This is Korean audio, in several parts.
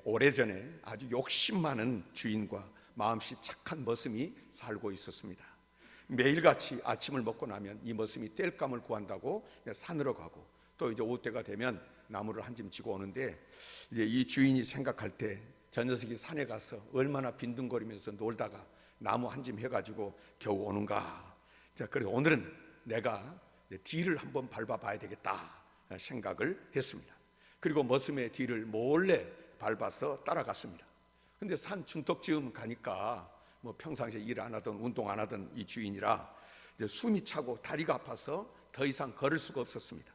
오래전에 아주 욕심 많은 주인과 마음씨 착한 머슴이 살고 있었습니다. 매일같이 아침을 먹고 나면 이 머슴이 땔감을 구한다고 산으로 가고, 또 이제 오후 때가 되면 나무를 한 짐 지고 오는데, 이제 이 주인이 생각할 때 저 녀석이 산에 가서 얼마나 빈둥거리면서 놀다가 나무 한 짐 해가지고 겨우 오는가. 자, 그래서 오늘은 내가 뒤를 한번 밟아봐야 되겠다 생각을 했습니다. 그리고 머슴의 뒤를 몰래 밟아서 따라갔습니다. 근데 산 중턱쯤 가니까 뭐 평상시에 일 안 하던 운동 안 하던 이 주인이라 이제 숨이 차고 다리가 아파서 더 이상 걸을 수가 없었습니다.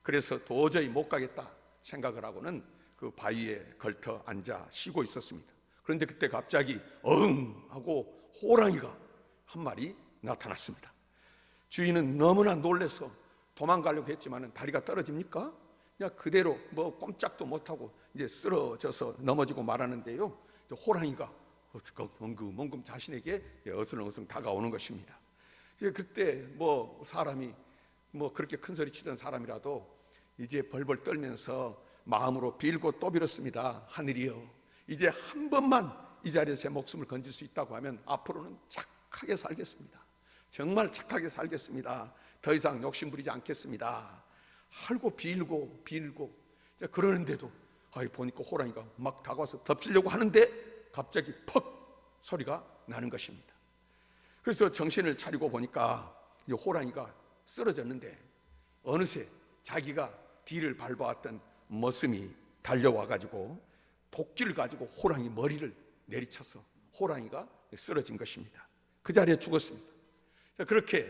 그래서 도저히 못 가겠다 생각을 하고는 그 바위에 걸터 앉아 쉬고 있었습니다. 그런데 그때 갑자기 엉 하고 호랑이가 한 마리 나타났습니다. 주인은 너무나 놀라서 도망가려고 했지만 다리가 떨어집니까? 그냥 그대로 뭐 꼼짝도 못하고 이제 쓰러져서 넘어지고 말하는데요, 호랑이가 멍금 자신에게 어슬렁어슬렁 다가오는 것입니다. 이제 그때 뭐 사람이 뭐 그렇게 큰 소리 치던 사람이라도 이제 벌벌 떨면서 마음으로 빌고 또 빌었습니다. 하늘이여, 이제 한 번만 이 자리에서 제 목숨을 건질 수 있다고 하면 앞으로는 착하게 살겠습니다. 정말 착하게 살겠습니다. 더 이상 욕심 부리지 않겠습니다 하고 빌고 그러는데도 보니까 호랑이가 막 다가와서 덮치려고 하는데 갑자기 퍽 소리가 나는 것입니다. 그래서 정신을 차리고 보니까 이 호랑이가 쓰러졌는데 어느새 자기가 뒤를 밟아왔던 머슴이 달려와가지고 도끼를 가지고 호랑이 머리를 내리쳐서 호랑이가 쓰러진 것입니다. 그 자리에 죽었습니다. 그렇게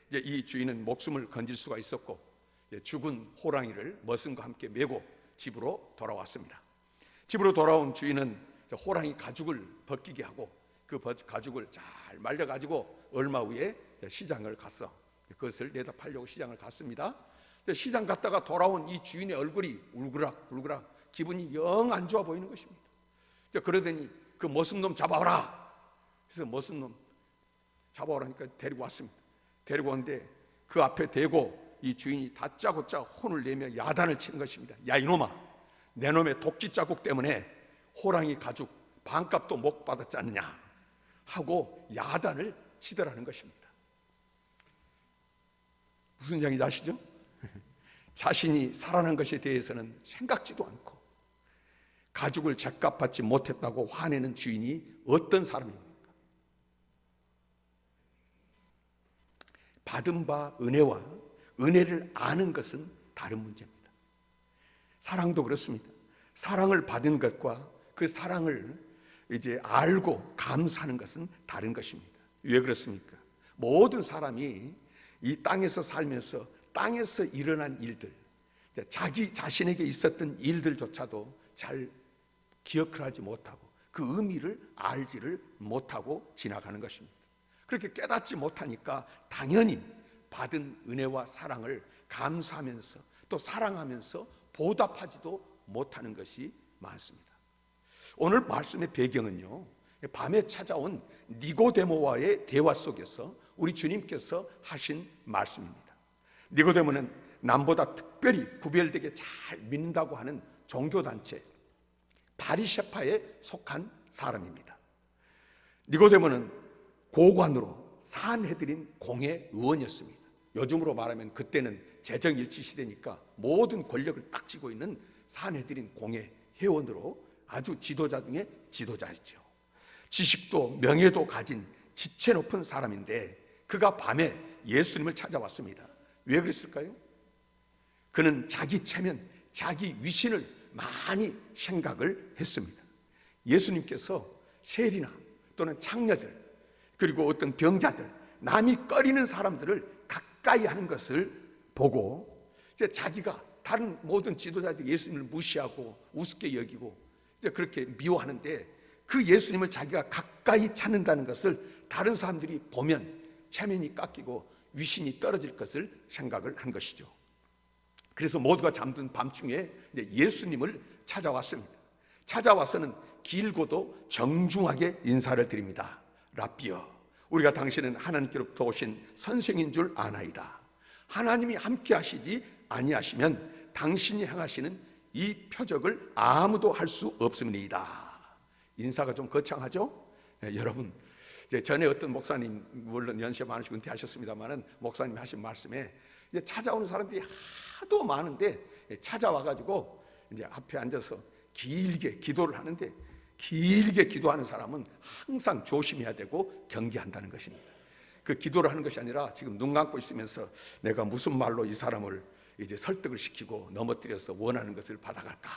이제 이 주인은 목숨을 건질 수가 있었고, 죽은 호랑이를 머슴과 함께 메고 집으로 돌아왔습니다. 집으로 돌아온 주인은 호랑이 가죽을 벗기게 하고 그 가죽을 잘 말려가지고 얼마 후에 시장을 갔어. 그것을 내다 팔려고 시장을 갔습니다. 시장 갔다가 돌아온 이 주인의 얼굴이 울그락 기분이 영 안 좋아 보이는 것입니다. 그러더니 그 머슴놈 잡아오라. 그래서 머슴놈 잡아오라니까 데리고 왔습니다. 데리고 왔는데 그 앞에 대고 이 주인이 다짜고짜 혼을 내며 야단을 치는 것입니다. 야 이놈아, 내 놈의 도끼 자국 때문에 호랑이 가죽 반값도 못 받았지 않느냐 하고 야단을 치더라는 것입니다. 무슨 이야기인지 아시죠? 자신이 살아난 것에 대해서는 생각지도 않고 가죽을 제값받지 못했다고 화내는 주인이 어떤 사람입니까? 받은 바 은혜와 은혜를 아는 것은 다른 문제입니다. 사랑도 그렇습니다. 사랑을 받은 것과 그 사랑을 이제 알고 감사하는 것은 다른 것입니다. 왜 그렇습니까? 모든 사람이 이 땅에서 살면서 땅에서 일어난 일들, 자기 자신에게 있었던 일들조차도 잘 기억을 하지 못하고 그 의미를 알지를 못하고 지나가는 것입니다. 그렇게 깨닫지 못하니까 당연히 받은 은혜와 사랑을 감사하면서 또 사랑하면서 보답하지도 못하는 것이 많습니다. 오늘 말씀의 배경은요, 밤에 찾아온 니고데모와의 대화 속에서 우리 주님께서 하신 말씀입니다. 니고데모는 남보다 특별히 구별되게 잘 믿는다고 하는 종교단체 바리새파에 속한 사람입니다. 니고데모는 고관으로 산헤드린 공회 의원이었습니다. 요즘으로 말하면 그때는 재정일치 시대니까 모든 권력을 딱 쥐고 있는 산헤드린 공회 회원으로 아주 지도자 중에 지도자였죠. 지식도 명예도 가진 지체 높은 사람인데 그가 밤에 예수님을 찾아왔습니다. 왜 그랬을까요? 그는 자기 체면, 자기 위신을 많이 생각을 했습니다. 예수님께서 세리나 또는 창녀들, 그리고 어떤 병자들, 남이 꺼리는 사람들을 가까이 하는 것을 보고 이제 자기가 다른 모든 지도자들이 예수님을 무시하고 우습게 여기고 이제 그렇게 미워하는데 그 예수님을 자기가 가까이 찾는다는 것을 다른 사람들이 보면 체면이 깎이고 위신이 떨어질 것을 생각을 한 것이죠. 그래서 모두가 잠든 밤중에 예수님을 찾아왔습니다. 찾아와서는 길고도 정중하게 인사를 드립니다. 랍비여, 우리가 당신은 하나님께로부터 오신 선생인 줄 아나이다. 하나님이 함께 하시지 아니하시면 당신이 행하시는 이 표적을 아무도 할 수 없습니다. 인사가 좀 거창하죠? 여러분, 전에 어떤 목사님, 물론 연세 많으시고 은퇴하셨습니다만은 목사님이 하신 말씀에 찾아오는 사람들이 하도 많은데 찾아와가지고 이제 앞에 앉아서 길게 기도를 하는데, 길게 기도하는 사람은 항상 조심해야 되고 경계한다는 것입니다. 그 기도를 하는 것이 아니라 지금 눈 감고 있으면서 내가 무슨 말로 이 사람을 이제 설득을 시키고 넘어뜨려서 원하는 것을 받아갈까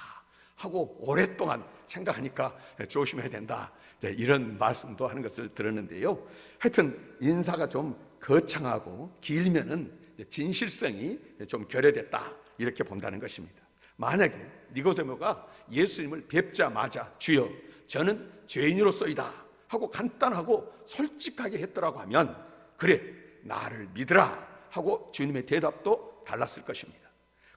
하고 오랫동안 생각하니까 조심해야 된다, 이런 말씀도 하는 것을 들었는데요. 하여튼 인사가 좀 거창하고 길면은 진실성이 좀 결여됐다, 이렇게 본다는 것입니다. 만약에 니고데모가 예수님을 뵙자마자 주여 저는 죄인으로서이다 하고 간단하고 솔직하게 했더라고 하면, 그래 나를 믿으라 하고 주님의 대답도 달랐을 것입니다.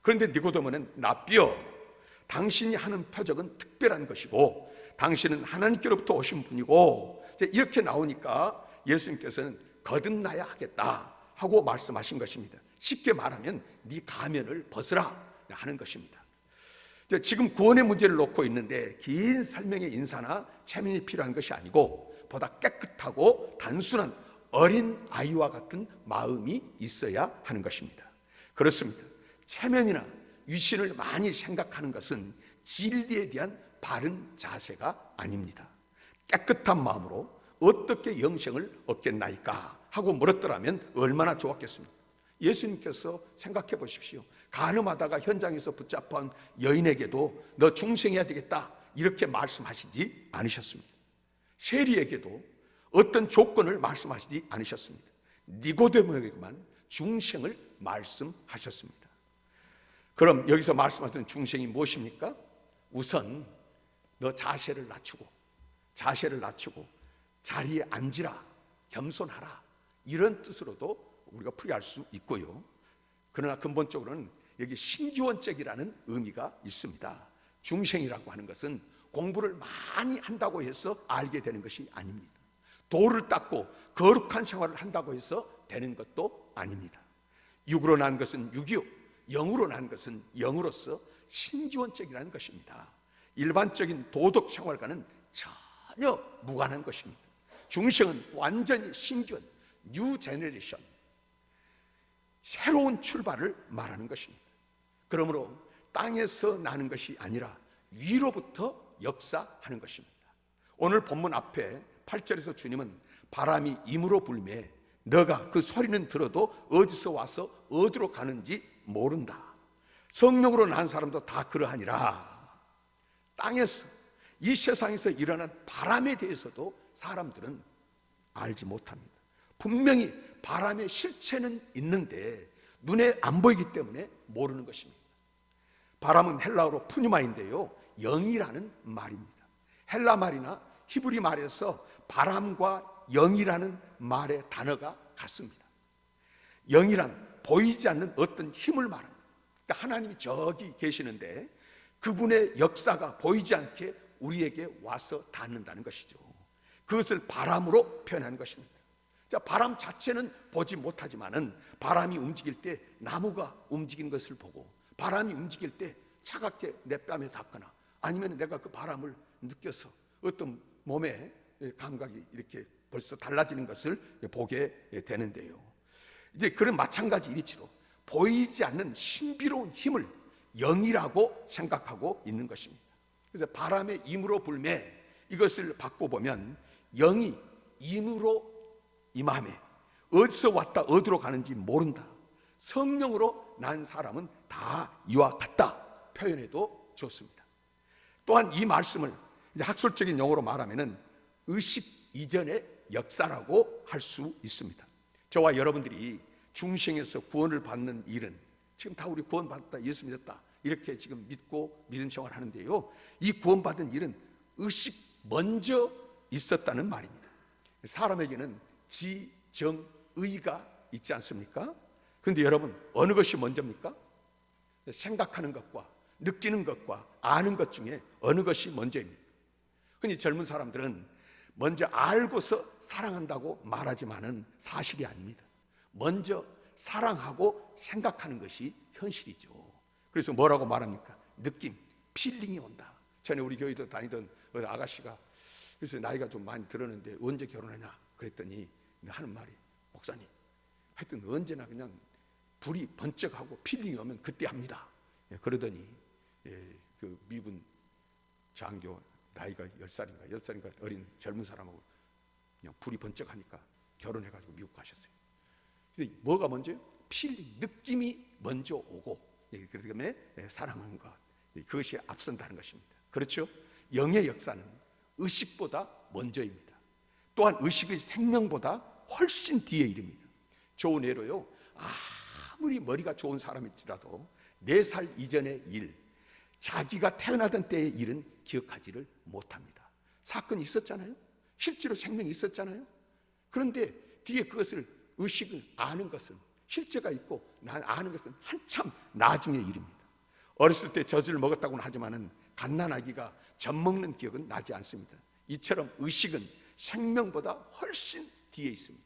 그런데 니고데모는 랍비여, 당신이 하는 표적은 특별한 것이고 당신은 하나님께로부터 오신 분이고, 이렇게 나오니까 예수님께서는 거듭나야 하겠다 하고 말씀하신 것입니다. 쉽게 말하면 네 가면을 벗으라 하는 것입니다. 지금 구원의 문제를 놓고 있는데 긴 설명의 인사나 체면이 필요한 것이 아니고 보다 깨끗하고 단순한 어린 아이와 같은 마음이 있어야 하는 것입니다. 그렇습니다. 체면이나 위신을 많이 생각하는 것은 진리에 대한 바른 자세가 아닙니다. 깨끗한 마음으로 어떻게 영생을 얻겠나이까 하고 물었더라면 얼마나 좋았겠습니까? 예수님께서 생각해 보십시오. 간음하다가 현장에서 붙잡힌 여인에게도 너 중생해야 되겠다 이렇게 말씀하시지 않으셨습니다. 세리에게도 어떤 조건을 말씀하시지 않으셨습니다. 니고데모에게만 중생을 말씀하셨습니다. 그럼 여기서 말씀하시는 중생이 무엇입니까? 우선 너 자세를 낮추고 자리에 앉으라, 겸손하라, 이런 뜻으로도 우리가 풀이할 수 있고요. 그러나 근본적으로는 여기 신기원적이라는 의미가 있습니다. 중생이라고 하는 것은 공부를 많이 한다고 해서 알게 되는 것이 아닙니다. 도를 닦고 거룩한 생활을 한다고 해서 되는 것도 아닙니다. 육으로 난 것은 육이요, 영으로 난 것은 영으로서 신기원적이라는 것입니다. 일반적인 도덕 생활과는 전혀 무관한 것입니다. 중생은 완전히 신기원, 뉴 제너레이션, 새로운 출발을 말하는 것입니다. 그러므로 땅에서 나는 것이 아니라 위로부터 역사하는 것입니다. 오늘 본문 앞에 8절에서 주님은 바람이 임으로 불매 너가 그 소리는 들어도 어디서 와서 어디로 가는지 모른다. 성령으로 난 사람도 다 그러하니라. 땅에서, 이 세상에서 일어난 바람에 대해서도 사람들은 알지 못합니다. 분명히 바람의 실체는 있는데 눈에 안 보이기 때문에 모르는 것입니다. 바람은 헬라어로 푸뉴마인데요, 영이라는 말입니다. 헬라 말이나 히브리 말에서 바람과 영이라는 말의 단어가 같습니다. 영이란 보이지 않는 어떤 힘을 말합니다. 그러니까 하나님이 저기 계시는데 그분의 역사가 보이지 않게 우리에게 와서 닿는다는 것이죠. 그것을 바람으로 표현하는 것입니다. 자, 바람 자체는 보지 못하지만은 바람이 움직일 때 나무가 움직이는 것을 보고 바람이 움직일 때 차갑게 내 뺨에 닿거나 아니면 내가 그 바람을 느껴서 어떤 몸의 감각이 이렇게 벌써 달라지는 것을 보게 되는데요. 이제 그런 마찬가지 이치로 보이지 않는 신비로운 힘을 영이라고 생각하고 있는 것입니다. 그래서 바람의 임으로 불매, 이것을 바꿔보면 영이 임으로 임함에 어디서 왔다 어디로 가는지 모른다. 성령으로 난 사람은 다 이와 같다 표현해도 좋습니다. 또한 이 말씀을 이제 학술적인 용어로 말하면은 의식 이전의 역사라고 할 수 있습니다. 저와 여러분들이 중생에서 구원을 받는 일은 지금 다 우리 구원받았다, 예수 믿었다 이렇게 지금 믿고 믿음 생활을 하는데요, 이 구원받은 일은 의식 먼저 있었다는 말입니다. 사람에게는 지, 정, 의가 있지 않습니까? 그런데 여러분, 어느 것이 먼저입니까? 생각하는 것과 느끼는 것과 아는 것 중에 어느 것이 먼저입니까? 흔히 젊은 사람들은 먼저 알고서 사랑한다고 말하지만은 사실이 아닙니다. 먼저 사랑하고 생각하는 것이 현실이죠. 그래서 뭐라고 말합니까? 느낌, 필링이 온다. 전에 우리 교회도 다니던 아가씨가, 그래서 나이가 좀 많이 들었는데 언제 결혼하냐 그랬더니 하는 말이, 목사님 하여튼 언제나 그냥 불이 번쩍하고 필링이 오면 그때 합니다. 그러더니 그 미군 장교, 나이가 10살인가 어린 젊은 사람하고 그냥 불이 번쩍하니까 결혼해가지고 미국 가셨어요. 근데 뭐가 먼저요? 필링, 느낌이 먼저 오고, 그 다음에 사랑하는 것, 그것이 앞선다는 것입니다. 그렇죠? 영의 역사는 의식보다 먼저입니다. 또한 의식의 생명보다 훨씬 뒤의 일입니다. 좋은 예로요, 아무리 머리가 좋은 사람일지라도 4살 이전의 일, 자기가 태어나던 때의 일은 기억하지를 못합니다. 사건이 있었잖아요. 실제로 생명이 있었잖아요. 그런데 뒤에 그것을, 의식을 아는 것은, 실제가 있고 아는 것은 한참 나중의 일입니다. 어렸을 때 젖을 먹었다고는 하지만은 갓난아기가 젖 먹는 기억은 나지 않습니다. 이처럼 의식은 생명보다 훨씬 뒤에 있습니다.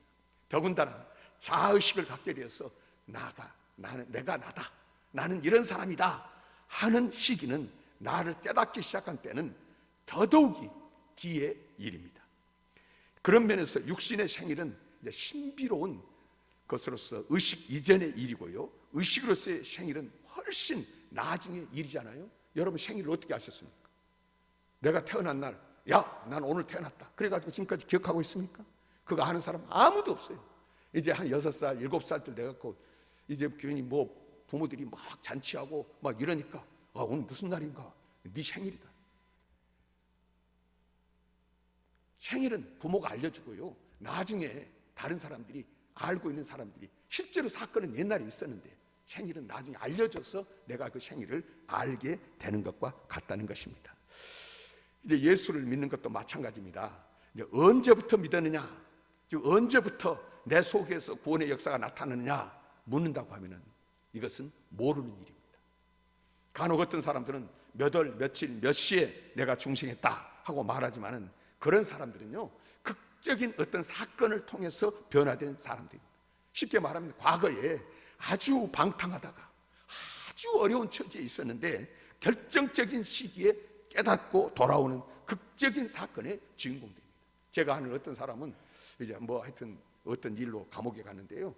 더군다나 자아의식을 갖게 되어서 내가 나다, 나는 이런 사람이다 하는 시기는, 나를 깨닫기 시작한 때는 더더욱이 뒤의 일입니다. 그런 면에서 육신의 생일은 이제 신비로운 것으로서 의식 이전의 일이고요, 의식으로서의 생일은 훨씬 나중의 일이잖아요. 여러분 생일을 어떻게 하셨습니까? 내가 태어난 날, 난 오늘 태어났다 그래가지고 지금까지 기억하고 있습니까? 그거 아는 사람 아무도 없어요. 이제 한 6살, 7살 때 돼갖고 이제 괜히 뭐 부모들이 막 잔치하고 막 이러니까, 오늘 무슨 날인가? 네 생일이다. 생일은 부모가 알려주고요, 나중에 다른 사람들이, 알고 있는 사람들이, 실제로 사건은 옛날에 있었는데 생일은 나중에 알려져서 내가 그 생일을 알게 되는 것과 같다는 것입니다. 이제 예수를 믿는 것도 마찬가지입니다. 이제 언제부터 믿었느냐, 즉 언제부터 내 속에서 구원의 역사가 나타나느냐 묻는다고 하면은 이것은 모르는 일입니다. 간혹 어떤 사람들은 몇 월, 며칠, 몇 시에 내가 중생했다 하고 말하지만은 그런 사람들은요, 극적인 어떤 사건을 통해서 변화된 사람들입니다. 쉽게 말하면 과거에 아주 방탕하다가 아주 어려운 처지에 있었는데 결정적인 시기에 깨닫고 돌아오는 극적인 사건의 주인공입니다. 제가 아는 어떤 사람은 이제 하여튼 어떤 일로 감옥에 갔는데요,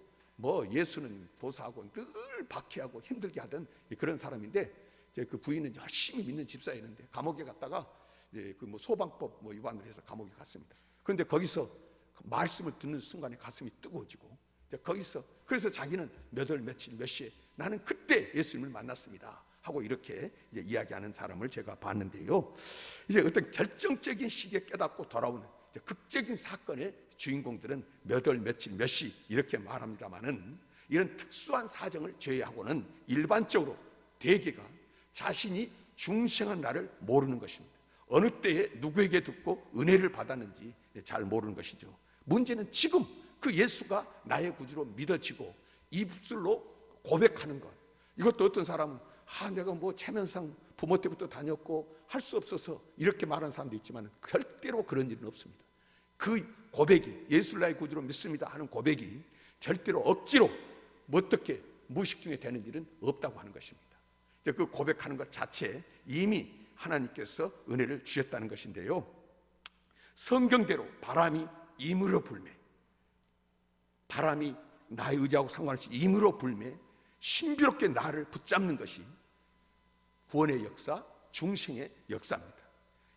예수는 고사하고 늘 박해하고 힘들게 하던 그런 사람인데, 그 부인은 열심히 믿는 집사였는데 감옥에 갔다가 소방법 위반을 해서 감옥에 갔습니다. 그런데 거기서 말씀을 듣는 순간에 가슴이 뜨거워지고, 그래서 자기는 몇 월 며칠 몇 시에 나는 그때 예수님을 만났습니다 하고 이렇게 이야기하는 사람을 제가 봤는데요, 이제 어떤 결정적인 시기에 깨닫고 돌아오는 극적인 사건의 주인공들은 몇 월 며칠 몇 시 이렇게 말합니다마는, 이런 특수한 사정을 제외하고는 일반적으로 대개가 자신이 중생한 날을 모르는 것입니다. 어느 때에 누구에게 듣고 은혜를 받았는지 잘 모르는 것이죠. 문제는 지금 그 예수가 나의 구주로 믿어지고 입술로 고백하는 것, 이것도 어떤 사람은 내가 체면상 부모 때부터 다녔고 할 수 없어서 이렇게 말하는 사람도 있지만 절대로 그런 일은 없습니다. 그 고백이, 예수를 나의 구주로 믿습니다 하는 고백이 절대로 억지로 어떻게 무의식 중에 되는 일은 없다고 하는 것입니다. 그 고백하는 것 자체에 이미 하나님께서 은혜를 주셨다는 것인데요, 성경대로 바람이 임으로 불매, 바람이 나의 의지하고 상관없이 임으로 불매 신비롭게 나를 붙잡는 것이 구원의 역사, 중생의 역사입니다.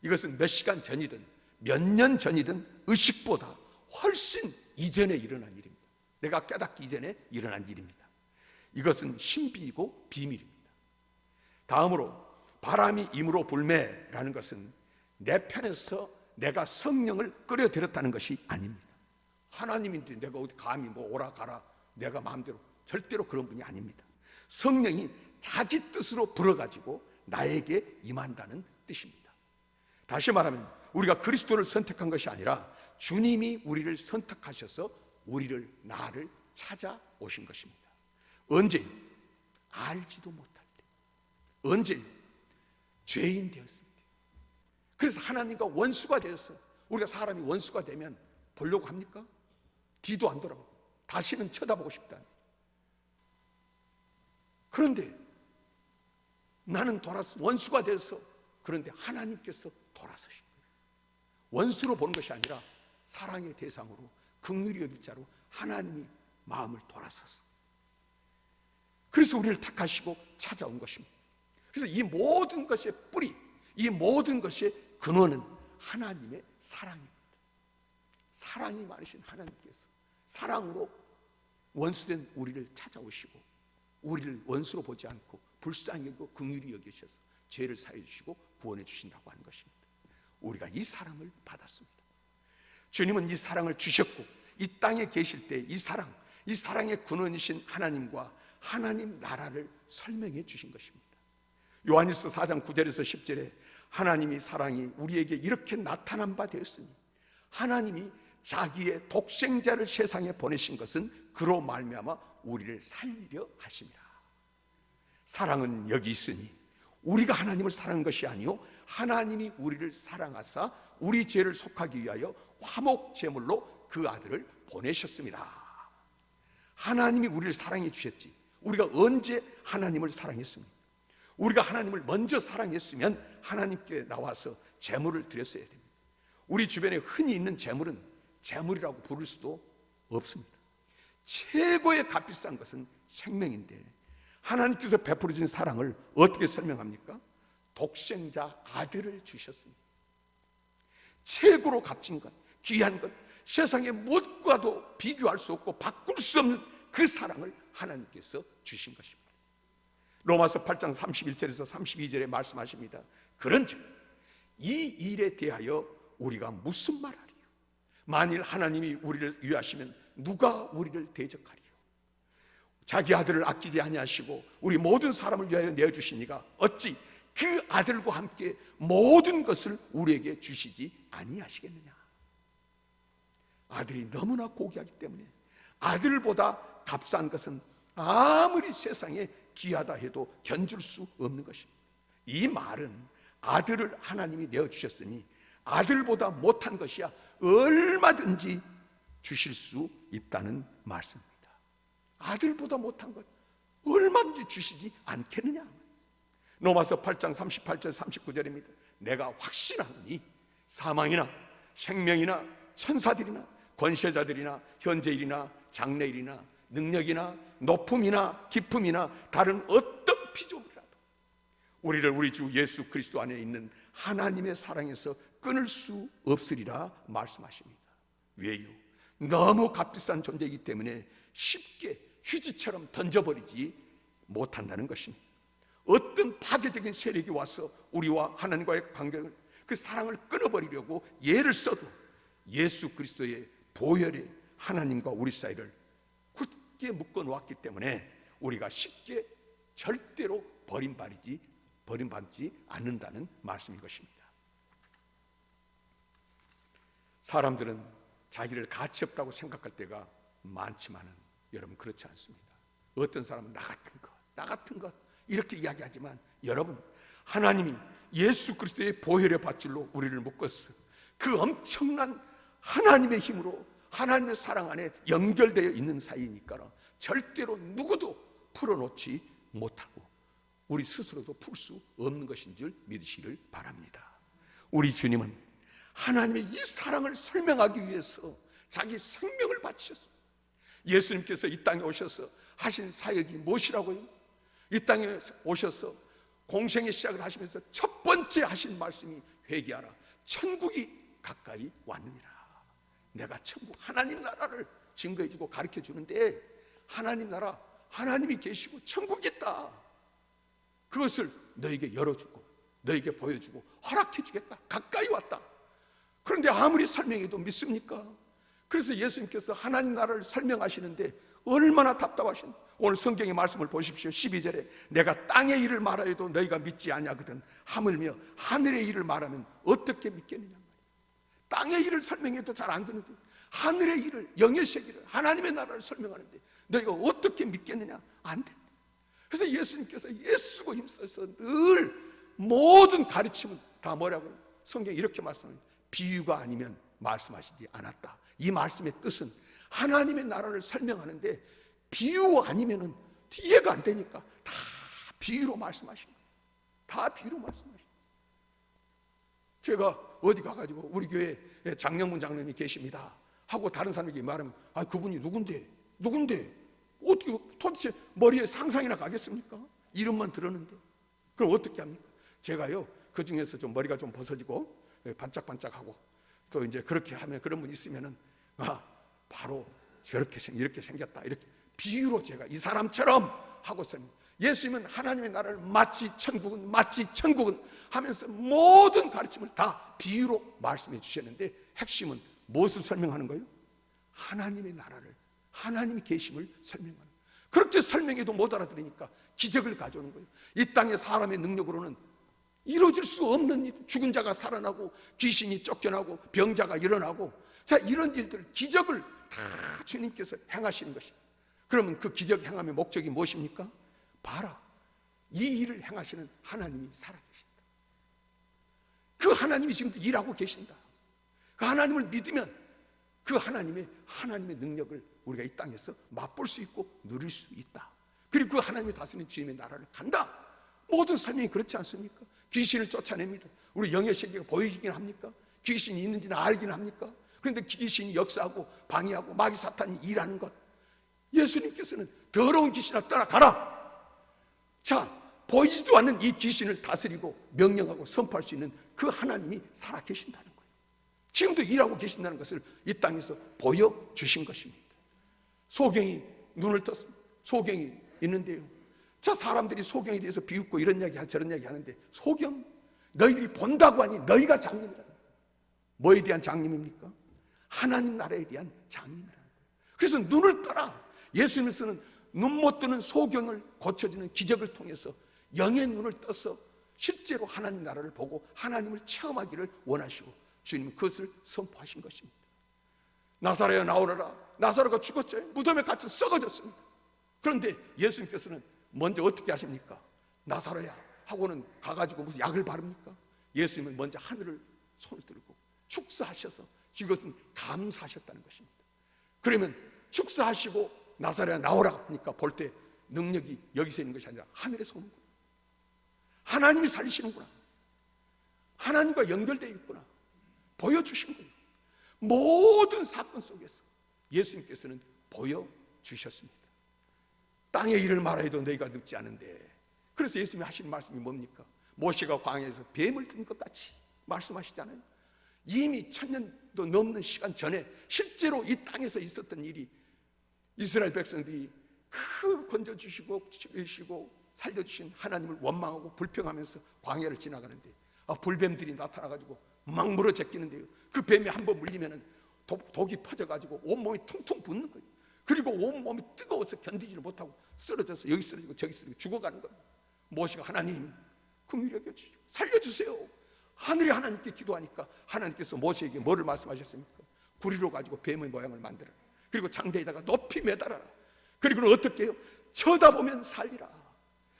이것은 몇 시간 전이든 몇 년 전이든 의식보다 훨씬 이전에 일어난 일입니다. 내가 깨닫기 이전에 일어난 일입니다. 이것은 신비이고 비밀입니다. 다음으로 바람이 임으로 불매라는 것은 내 편에서 내가 성령을 끌어들였다는 것이 아닙니다. 하나님인데 내가 어디 감히 오라 가라 내가 마음대로, 절대로 그런 분이 아닙니다. 성령이 자기 뜻으로 불어가지고 나에게 임한다는 뜻입니다. 다시 말하면 우리가 그리스도를 선택한 것이 아니라 주님이 우리를 선택하셔서 나를 찾아오신 것입니다. 언제? 알지도 못할 때. 언제? 죄인 되었을 때. 그래서 하나님과 원수가 되어서, 우리가 사람이 원수가 되면 보려고 합니까? 뒤도 안 돌아보고 다시는 쳐다보고 싶다. 그런데 나는 원수가 되어서 그런데 하나님께서 돌아서신 거예요. 원수로 보는 것이 아니라 사랑의 대상으로, 긍휼히 여길 자로 하나님이 마음을 돌아서서, 그래서 우리를 택하시고 찾아온 것입니다. 그래서 이 모든 것의 뿌리, 이 모든 것의 근원은 하나님의 사랑입니다. 사랑이 많으신 하나님께서 사랑으로 원수된 우리를 찾아오시고, 우리를 원수로 보지 않고 불쌍히 여기고 긍휼히 여기셔서 죄를 사해 주시고 구원해 주신다고 하는 것입니다. 우리가 이 사랑을 받았습니다. 주님은 이 사랑을 주셨고, 이 땅에 계실 때 이 사랑, 이 사랑의 근원이신 하나님과 하나님 나라를 설명해 주신 것입니다. 요한일서 4장 9절에서 10절에 하나님이 사랑이 우리에게 이렇게 나타난 바 되었으니 하나님이 자기의 독생자를 세상에 보내신 것은 그로 말미암아 우리를 살리려 하심이라. 사랑은 여기 있으니 우리가 하나님을 사랑한 것이 아니요 하나님이 우리를 사랑하사 우리 죄를 속하기 위하여 화목 제물로 그 아들을 보내셨습니다. 하나님이 우리를 사랑해 주셨지, 우리가 언제 하나님을 사랑했습니까? 우리가 하나님을 먼저 사랑했으면 하나님께 나와서 제물을 드렸어야 됩니다. 우리 주변에 흔히 있는 제물은 제물이라고 부를 수도 없습니다. 최고의 값비싼 것은 생명인데 하나님께서 베풀어 주신 사랑을 어떻게 설명합니까? 독생자 아들을 주셨습니다. 최고로 값진 것, 귀한 것, 세상의 무엇과도 비교할 수 없고 바꿀 수 없는 그 사랑을 하나님께서 주신 것입니다. 로마서 8장 31절에서 32절에 말씀하십니다. 그런즉 이 일에 대하여 우리가 무슨 말하리요? 만일 하나님이 우리를 위하시면 누가 우리를 대적하리요? 자기 아들을 아끼지 아니하시고 우리 모든 사람을 위하여 내어주시니가 어찌 그 아들과 함께 모든 것을 우리에게 주시지 아니하시겠느냐? 아들이 너무나 고귀하기 때문에 아들보다 값싼 것은 아무리 세상에 귀하다 해도 견줄 수 없는 것입니다. 이 말은 아들을 하나님이 내어주셨으니 아들보다 못한 것이야 얼마든지 주실 수 있다는 말씀입니다. 아들보다 못한 것 얼마든지 주시지 않겠느냐. 로마서 8장 38절 39절입니다. 내가 확신하노니 사망이나 생명이나 천사들이나 권세자들이나 현재일이나 장래일이나 능력이나 높음이나 깊음이나 다른 어떤 피조물이라도 우리를 우리 주 예수 그리스도 안에 있는 하나님의 사랑에서 끊을 수 없으리라 말씀하십니다. 왜요? 너무 값비싼 존재이기 때문에 쉽게 휴지처럼 던져버리지 못한다는 것입니다. 어떤 파괴적인 세력이 와서 우리와 하나님과의 관계를, 그 사랑을 끊어버리려고 애를 써도 예수 그리스도의 보혈의 하나님과 우리 사이를 굳게 묶어 놓았기 때문에 우리가 쉽게 절대로 버림받지 않는다는 말씀인 것입니다. 사람들은 자기를 가치 없다고 생각할 때가 많지만은 여러분 그렇지 않습니다. 어떤 사람은 나 같은 것 이렇게 이야기하지만 여러분, 하나님이 예수 그리스도의 보혈의 밧줄로 우리를 묶었어. 그 엄청난 하나님의 힘으로 하나님의 사랑 안에 연결되어 있는 사이니까 절대로 누구도 풀어놓지 못하고 우리 스스로도 풀 수 없는 것인 줄 믿으시길 바랍니다. 우리 주님은 하나님의 이 사랑을 설명하기 위해서 자기 생명을 바치셨습니다. 예수님께서 이 땅에 오셔서 하신 사역이 무엇이라고요? 이 땅에 오셔서 공생의 시작을 하시면서 첫 번째 하신 말씀이 회개하라, 천국이 가까이 왔느니라. 내가 천국, 하나님 나라를 증거해주고 가르쳐주는데 하나님 나라, 하나님이 계시고 천국이 있다, 그것을 너에게 열어주고 너에게 보여주고 허락해주겠다, 가까이 왔다. 그런데 아무리 설명해도 믿습니까? 그래서 예수님께서 하나님 나라를 설명하시는데 얼마나 답답하신가. 오늘 성경의 말씀을 보십시오. 12절에 내가 땅의 일을 말하여도 너희가 믿지 아니하거든 하물며 하늘의 일을 말하면 어떻게 믿겠느냐. 땅의 일을 설명해도 잘 안 듣는데 하늘의 일을, 영의 세계를, 하나님의 나라를 설명하는데 너희가 어떻게 믿겠느냐. 안 된다. 그래서 예수님께서 애쓰고 힘써서 늘 모든 가르침은 다 뭐라고요? 성경에 이렇게 말씀합니다. 비유가 아니면 말씀하시지 않았다. 이 말씀의 뜻은 하나님의 나라를 설명하는데 비유 아니면은 이해가 안 되니까 다 비유로 말씀하신 거예요. 다 비유로 말씀하신 거예요. 제가 어디 가가지고 우리 교회에 장영문 장로님이 계십니다 하고 다른 사람에게 말하면 그분이 누군데 어떻게 도대체 머리에 상상이나 가겠습니까? 이름만 들었는데. 그럼 어떻게 합니까? 제가요 그 중에서 좀 머리가 좀 벗어지고 반짝반짝하고 또 이제 그렇게 하면 그런 분 있으면은 바로 이렇게 생겼다 이렇게 비유로 제가 이 사람처럼 하고 설명. 예수님은 하나님의 나라를 마치 천국은 하면서 모든 가르침을 다 비유로 말씀해 주셨는데 핵심은 무엇을 설명하는 거예요? 하나님의 나라를, 하나님의 계심을 설명하는 거예요. 그렇게 설명해도 못 알아들으니까 기적을 가져오는 거예요. 이 땅의 사람의 능력으로는 이루어질 수 없는 일, 죽은 자가 살아나고 귀신이 쫓겨나고 병자가 일어나고, 자, 이런 일들, 기적을 다 주님께서 행하시는 것입니다. 그러면 그 기적 행함의 목적이 무엇입니까? 봐라, 이 일을 행하시는 하나님이 살아계신다. 그 하나님이 지금도 일하고 계신다. 그 하나님을 믿으면 그 하나님의 능력을 우리가 이 땅에서 맛볼 수 있고 누릴 수 있다. 그리고 그 하나님이 다스리는 주님의 나라를 간다. 모든 설명이 그렇지 않습니까? 귀신을 쫓아냅니다. 우리 영의 세계가 보이긴 합니까? 귀신이 있는지는 알긴 합니까? 그런데 귀신이 역사하고 방해하고 마귀 사탄이 일하는 것, 예수님께서는 더러운 귀신아 떠나가라. 자, 보이지도 않는 이 귀신을 다스리고 명령하고 선포할 수 있는 그 하나님이 살아계신다는 거예요. 지금도 일하고 계신다는 것을 이 땅에서 보여주신 것입니다. 소경이 눈을 떴습니다. 소경이 있는데요, 자, 사람들이 소경에 대해서 비웃고 이런 이야기 저런 이야기 하는데, 소경, 너희들이 본다고 하니 너희가 장님이다. 뭐에 대한 장님입니까? 하나님 나라에 대한 장님이라는 거예요. 그래서 눈을 떠라. 예수님께서는 눈 못 뜨는 소경을 고쳐지는 기적을 통해서 영의 눈을 떠서 실제로 하나님 나라를 보고 하나님을 체험하기를 원하시고 주님은 그것을 선포하신 것입니다. 나사로야 나오너라. 나사로가 죽었죠. 무덤에 갇혀 썩어졌습니다. 그런데 예수님께서는 먼저 어떻게 하십니까? 나사로야 하고는 가가지고 무슨 약을 바릅니까? 예수님은 먼저 하늘을 손을 들고 축사하셔서 이것은 감사하셨다는 것입니다. 그러면 축사하시고 나사로야 나오라 하니까 볼 때 능력이 여기서 있는 것이 아니라 하늘에서 오는구나. 하나님이 살리시는구나. 하나님과 연결되어 있구나. 보여주신 거예요. 모든 사건 속에서 예수님께서는 보여주셨습니다. 땅의 일을 말해도 너희가 늙지 않은데, 그래서 예수님이 하시는 말씀이 뭡니까? 모세가 광야에서 뱀을 든 것 같이 말씀하시잖아요. 이미 1000년도 넘는 시간 전에 실제로 이 땅에서 있었던 일이, 이스라엘 백성들이 그 건져주시고 살려주신 하나님을 원망하고 불평하면서 광야를 지나가는데 불뱀들이 나타나가지고 막 물어 제끼는데요, 그 뱀이 한번 물리면은 독이 퍼져가지고 온몸이 퉁퉁 붓는 거예요. 그리고 온몸이 뜨거워서 견디지를 못하고 쓰러져서 여기 쓰러지고 저기 쓰러지고 죽어가는 겁니다. 모세가 하나님 긍휼히 여겨주시고 살려주세요. 하늘의 하나님께 기도하니까 하나님께서 모세에게 뭐를 말씀하셨습니까? 구리로 가지고 뱀의 모양을 만들어라. 그리고 장대에다가 높이 매달아라. 그리고는 어떻게 해요? 쳐다보면 살리라.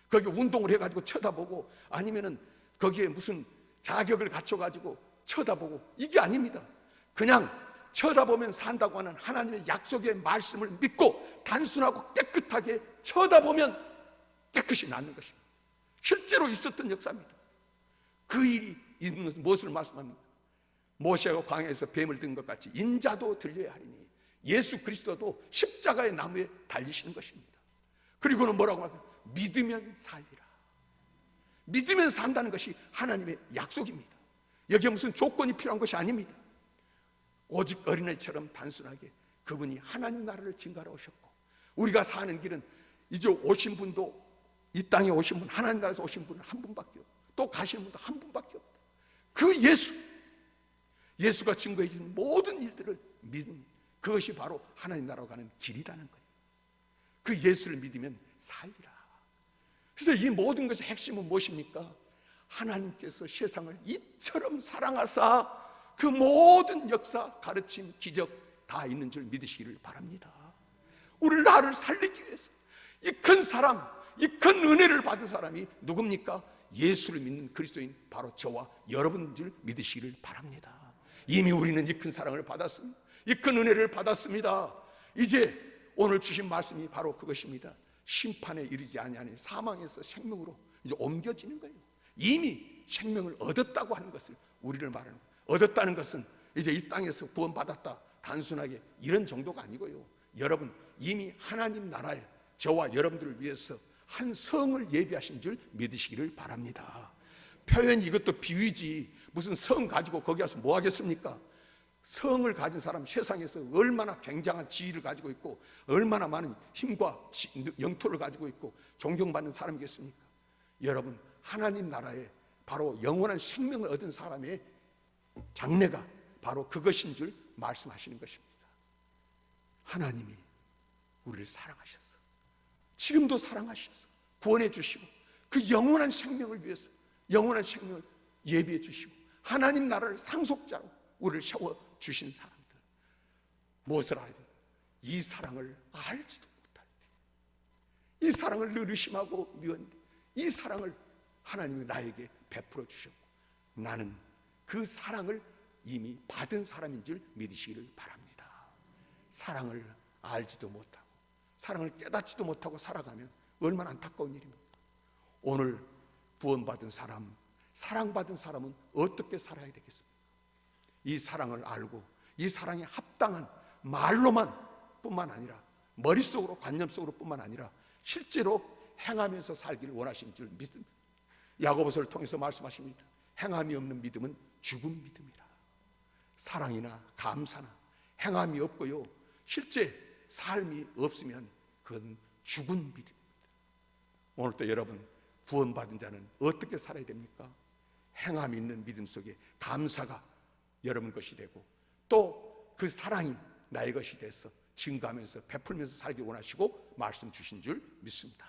거기 운동을 해가지고 쳐다보고 아니면은 거기에 무슨 자격을 갖춰가지고 쳐다보고, 이게 아닙니다. 그냥 쳐다보면 산다고 하는 하나님의 약속의 말씀을 믿고 단순하고 깨끗하게 쳐다보면 깨끗이 낫는 것입니다. 실제로 있었던 역사입니다. 그 일이 있는 것은 무엇을 말씀합니까? 모세가 광야에서 뱀을 든 것 같이 인자도 들려야 하리니 예수 그리스도도 십자가의 나무에 달리시는 것입니다. 그리고는 뭐라고 하죠? 믿으면 살리라. 믿으면 산다는 것이 하나님의 약속입니다. 여기에 무슨 조건이 필요한 것이 아닙니다. 오직 어린아이처럼 단순하게 그분이 하나님 나라를 증거하러 오셨고, 우리가 사는 길은 이제 오신 분도, 이 땅에 오신 분, 하나님 나라에서 오신 분은 한 분밖에 없고 또 가시는 분도 한 분밖에 없다. 그 예수가 증거해 주신 모든 일들을 믿는, 그것이 바로 하나님 나라로 가는 길이라는 거예요. 그 예수를 믿으면 살리라. 그래서 이 모든 것의 핵심은 무엇입니까? 하나님께서 세상을 이처럼 사랑하사 그 모든 역사, 가르침, 기적 다 있는 줄 믿으시기를 바랍니다. 우리 나를 살리기 위해서 이 큰 사람, 이 큰 은혜를 받은 사람이 누굽니까? 예수를 믿는 그리스도인 바로 저와 여러분인 줄 믿으시기를 바랍니다. 이미 우리는 이 큰 사랑을 받았습니다. 이 큰 은혜를 받았습니다. 이제 오늘 주신 말씀이 바로 그것입니다. 심판에 이르지 아니하니 사망에서 생명으로 이제 옮겨지는 거예요. 이미 생명을 얻었다고 하는 것을 우리를 말하는 거예요. 얻었다는 것은 이제 이 땅에서 구원받았다, 단순하게 이런 정도가 아니고요. 여러분, 이미 하나님 나라에 저와 여러분들을 위해서 한 성을 예비하신 줄 믿으시기를 바랍니다. 표현이 이것도 비유지, 무슨 성 가지고 거기 가서 뭐 하겠습니까? 성을 가진 사람 세상에서 얼마나 굉장한 지위를 가지고 있고 얼마나 많은 힘과 영토를 가지고 있고 존경받는 사람이겠습니까? 여러분, 하나님 나라에 바로 영원한 생명을 얻은 사람의 장래가 바로 그것인 줄 말씀하시는 것입니다. 하나님이 우리를 사랑하셔서, 지금도 사랑하셔서 구원해 주시고 그 영원한 생명을 위해서 영원한 생명을 예비해 주시고 하나님 나라를 상속자로 우리를 세워 주신 사람들, 무엇을 알아야 돼요? 이 사랑을 알지도 못할 때, 이 사랑을 늘 의심하고 미웠는데 이 사랑을 하나님이 나에게 베풀어 주셨고 나는 그 사랑을 이미 받은 사람인 줄 믿으시기를 바랍니다. 사랑을 알지도 못하고 사랑을 깨닫지도 못하고 살아가면 얼마나 안타까운 일입니까? 오늘 구원받은 사람, 사랑받은 사람은 어떻게 살아야 되겠습니까? 이 사랑을 알고 이 사랑에 합당한 말로만 뿐만 아니라 머릿속으로 관념 속으로 뿐만 아니라 실제로 행하면서 살기를 원하시는 줄 믿습니다. 야고보서를 통해서 말씀하십니다. 행함이 없는 믿음은 죽은 믿음이라. 사랑이나 감사나 행함이 없고요, 실제 삶이 없으면 그건 죽은 믿음입니다. 오늘 또 여러분, 구원받은 자는 어떻게 살아야 됩니까? 행함이 있는 믿음 속에 감사가 여러분 것이 되고 또 그 사랑이 나의 것이 돼서 증가하면서 베풀면서 살기 원하시고 말씀 주신 줄 믿습니다.